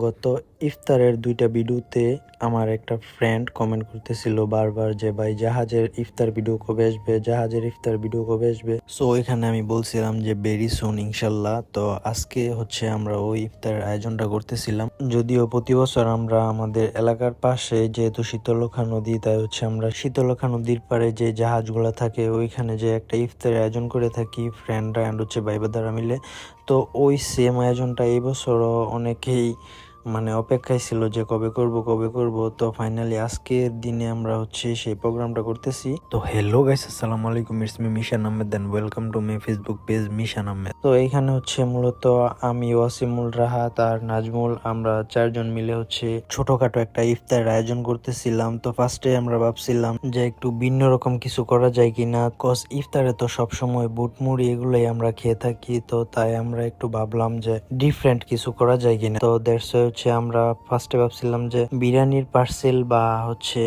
গত ইফতারের 2টা ভিডিওতে আমার একটা ফ্রেন্ড কমেন্ট করতেছিল বারবার যে ভাই জাহাজের ইফতার ভিডিও কবে আসবে, জাহাজের ইফতার ভিডিও কবে আসবে। সো এখানে আমি বলছিলাম যে ভেরি সুন ইনশাল্লাহ। তো আজকে হচ্ছে আমরা ওই ইফতারের আয়োজনটা করতেছিলাম। যদিও প্রতি বছর আমরা আমাদের এলাকার পাশে যেহেতু শীতলক্ষা নদী, তাই হচ্ছে আমরা শীতলক্ষা নদীর পাড়ে যে জাহাজগুলা থাকে ওইখানে যে একটা ইফতারের আয়োজন করে থাকি ফ্রেন্ডরা অ্যান্ড হচ্ছে ভাইবাদারা মিলে। তো ওই সেম আয়োজনটা এই বছরও অনেকেই অপেক্ষায় ছিল যে কবে করব। তো ফাইনালি আজকের দিনে আমরা হচ্ছে সেই প্রোগ্রামটা করতেছি। তো হ্যালো গাইস, আসসালামু আলাইকুম, it's me Mishan Ahmed and welcome to my Facebook page Mishan Ahmed. তো এইখানে হচ্ছে মূলত আমি, ওয়াসিমুল, রাহাত আর নাজমুল, আমরা 4জন মিলে হচ্ছে ছোটখাটো একটা ইফতারের আয়োজন করতেছিলাম। তো ফার্স্টে আমরা ভাবছিলাম যে একটু ভিন্ন রকম কিছু করা যায় কিনা, কজ ইফতারে তো সবসময় বুট মুড়ি এগুলোই আমরা খেয়ে থাকি। তো তাই আমরা একটু ভাবলাম যে ডিফারেন্ট কিছু করা যায় কিনা। তো দ্যাটস হচ্ছে আমরা ফার্স্টে ভাবছিলাম যে বিরিয়ানির পার্সেল বা হচ্ছে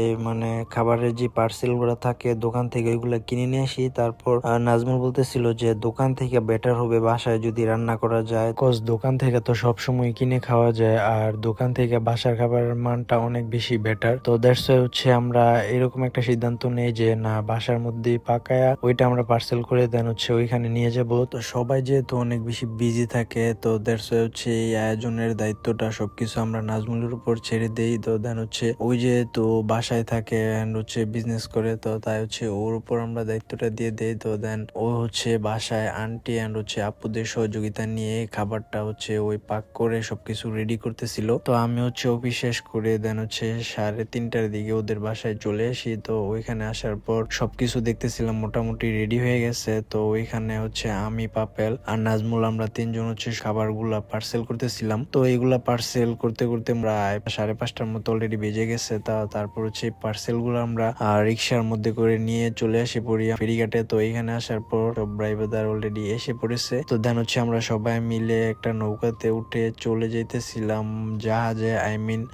খাবারের যে পার্সেল গুলা থাকে দোকান থেকে ওইগুলা কিনে নিয়ে আসি। তারপর নাজমুল বলতেছিল যে দোকান থেকে বেটার হবে বাসায় যদি রান্না করা যায়, কজ দোকান থেকে তো সবসময় কিনে খাওয়া যায় আর দোকান থেকে বাসার খাবারের মানটা অনেক বেশি বেটার। তো দ্যাটস হচ্ছে আমরা এরকম একটা সিদ্ধান্ত নেই যে না, বাসার মধ্যে পাকায়া ওইটা আমরা পার্সেল করে দেন হচ্ছে ওইখানে নিয়ে যাব। তো সবাই যেহেতু অনেক বেশি বিজি থাকে, তো দ্যাটস হচ্ছে এই আয়োজনের দায়িত্বটা সবকিছু আমরা নাজমুলের উপর ছেড়ে দেই। তো দেন হচ্ছে ওই যেহেতু বাসায় থাকে এন্ড হচ্ছে বিজনেস করে, তো তাই হচ্ছে ওর উপর আমরা দায়িত্বটা দিয়ে দেই। তো দেন ও হচ্ছে বাসায় আন্টি এন্ড হচ্ছে আপুদের সহযোগিতা নিয়ে খাবারটা হচ্ছে ওই পাক করে সবকিছু রেডি করতেছিল। তো আমি হচ্ছে অফিস শেষ করে দেন হচ্ছে 3:30টার দিকে ওদের বাসায় চলে আসি। তো ওইখানে আসার পর সবকিছু দেখতেছিলাম মোটামুটি রেডি হয়ে গেছে। তো ওইখানে হচ্ছে আমি, পাপেল আর নাজমুল আমরা 3জন হচ্ছে খাবারগুলা পার্সেল করতেছিলাম। তো এইগুলা পার্সেল করতে করতে প্রায় 5:30টার মতো অলরেডি বেজে গেছে। তারপর হচ্ছে পার্সেল গুলো আমরা রিক্সার মধ্যে করে নিয়ে চলে আসি পড়ি ফেরিঘাটে। তো এখানে আসার পর সব ড্রাইভার অলরেডি এসে পড়েছে। তো দেন হচ্ছে আমরা সবাই মিলে একটা নৌকাতে উঠে চলে যাইতেছিলাম জাহাজে,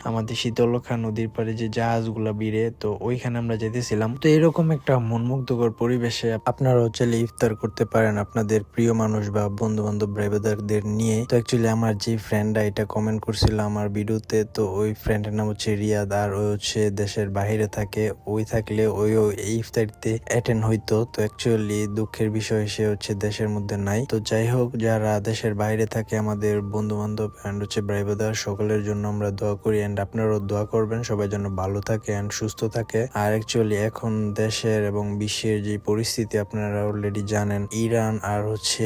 আমাদের শীতলক্ষা নদীর পাড়ে যে জাহাজগুলা ভিড়ে, তো ওইখানে আমরা যেতেছিলাম। তো এরকম একটা মনমুগ্ধকর পরিবেশে আপনারাও চাইলে ইফতার করতে পারেন আপনাদের প্রিয় মানুষ বা বন্ধু বান্ধব ব্রাইভারদের নিয়ে। তো অ্যাকচুয়ালি আমার যে ফ্রেন্ডরা এটা কমেন্ট করছিল আমার ভিডিওতে, তো ওই ফ্রেন্ডের নাম হচ্ছে রিয়াদ, আর ওই হচ্ছে দেশের বাহিরে থাকে। ওই থাকলে ওইও এই ইফতারিতে অ্যাটেন্ড হইতো। তো অ্যাকচুয়ালি দুঃখের বিষয় সে হচ্ছে দেশের মধ্যে নাই। তো যাই হোক, যারা দেশের বাইরে থাকে আমাদের বন্ধু বান্ধব এন্ড হচ্ছে ব্রাইভার সকলের জন্য আমরা দোয়া করি এন্ড আপনারাও দোয়া করবেন সবাই যেন ভালো থাকে এন্ড সুস্থ থাকে। আর অ্যাকচুয়ালি এখন দেশের এবং বিশ্বের যে পরিস্থিতি আপনারা অলরেডি জানেন, ইরান আর হচ্ছে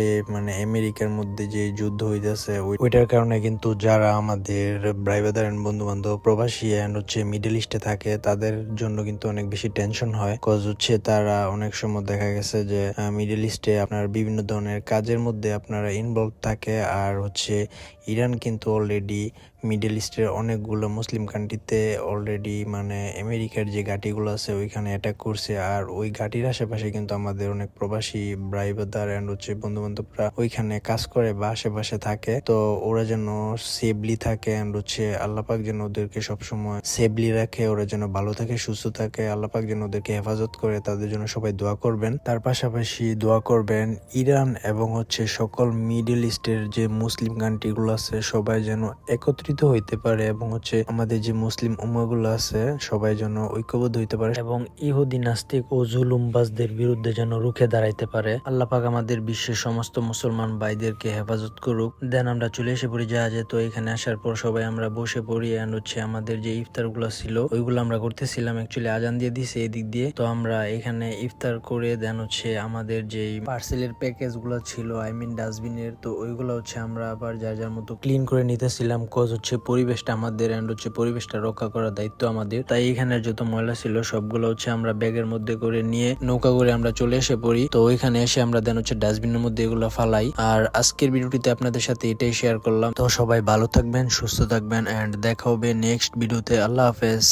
আমেরিকার মধ্যে যে যুদ্ধ হইতেছে, ওইটার কারণে কিন্তু যারা আমাদের ব্রাইভার এন্ড বন্ধু বান্ধব প্রবাসী এন্ড হচ্ছে মিডল ইস্টে থাকে তাদের জন্য কিন্তু অনেক বেশি টেনশন হয়। কজ হচ্ছে তারা অনেক সময় দেখা গেছে যে মিডল ইস্টে আপনার বিভিন্ন ধরনের কাজের মধ্যে আপনারা ইনভলভ থাকে। আর হচ্ছে ইরান কিন্তু অলরেডি মিডল ইস্টের অনেকগুলো মুসলিম কান্ট্রিতে অলরেডি আমেরিকার যে ঘাঁটিগুলো আছে ওইখানে অ্যাটাক করছে। আর ওই ঘাঁটির আশেপাশে কিন্তু আমাদের অনেক প্রবাসী ব্রাইভার এন্ড হচ্ছে বন্ধু বান্ধবরা ওইখানে কাজ করে বা আশেপাশে থাকে। তো ওরা যেন সেফলি থাকে এন্ড হচ্ছে আল্লাপাক যেন ওদেরকে সবসময় সেফলি রাখে, ওরা যেন ভালো থাকে সুস্থ থাকে, আল্লাপাক যেন ওদেরকে হেফাজত করে, তাদের জন্য সবাই দোয়া করবেন। তার পাশাপাশি দোয়া করবেন ইরান এবং হচ্ছে সকল মিডল ইস্টের যে মুসলিম কান্ট্রিগুলো আছে সবাই যেন একত্রিত হইতে পারে এবং হচ্ছে আমাদের যে মুসলিম উম্মাহগুলো আছে সবাই যেন ঐক্যবদ্ধ হইতে পারে এবং ইহুদি নাস্তিক ও জুলুমবাজদের বিরুদ্ধে যেন রুখে দাঁড়াইতে পারে। আল্লাহ পাক আমাদের বিশ্বের সমস্ত মুসলমান ভাইদেরকে হেফাজত করুক। দেন আমরা চলে এসে পড়ি জাহাজে। তো এখানে আসার পর সবাই আমরা বসে পড়ি এন্ড হচ্ছে আমাদের যে ইফতার গুলো ছিল ওইগুলো আমরা করতেছিলাম। অ্যাকচুয়ালি আজান দিয়ে দিছে এদিক দিয়ে। তো আমরা এখানে ইফতার করে দেন হচ্ছে আমাদের যে পার্সেলের প্যাকেজ গুলো ছিল ডাস্টবিনের, তো ওইগুলো হচ্ছে আমরা আবার যার যার মতো ক্লিন করে নিতেছিলাম। কজ হচ্ছে পরিবেশটা আমাদের এন্ড হচ্ছে পরিবেশটা রক্ষা করার দায়িত্ব আমাদের। তাই এখানে যত ময়লা ছিল সবগুলো হচ্ছে আমরা ব্যাগের মধ্যে করে নিয়ে নৌকা করে আমরা চলে এসে পড়ি। তো ওইখানে এসে আমরা দেন হচ্ছে ডাস্টবিনের মধ্যে এগুলো ফালাই। আর আজকের ভিডিওটিতে আপনাদের সাথে এটাই শেয়ার করলাম। তো সবাই ভালো থাকবেন, সুস্থ থাকবেন এন্ড দেখা হবে নেক্সট ভিডিওতে। আল্লাহ হাফেজ।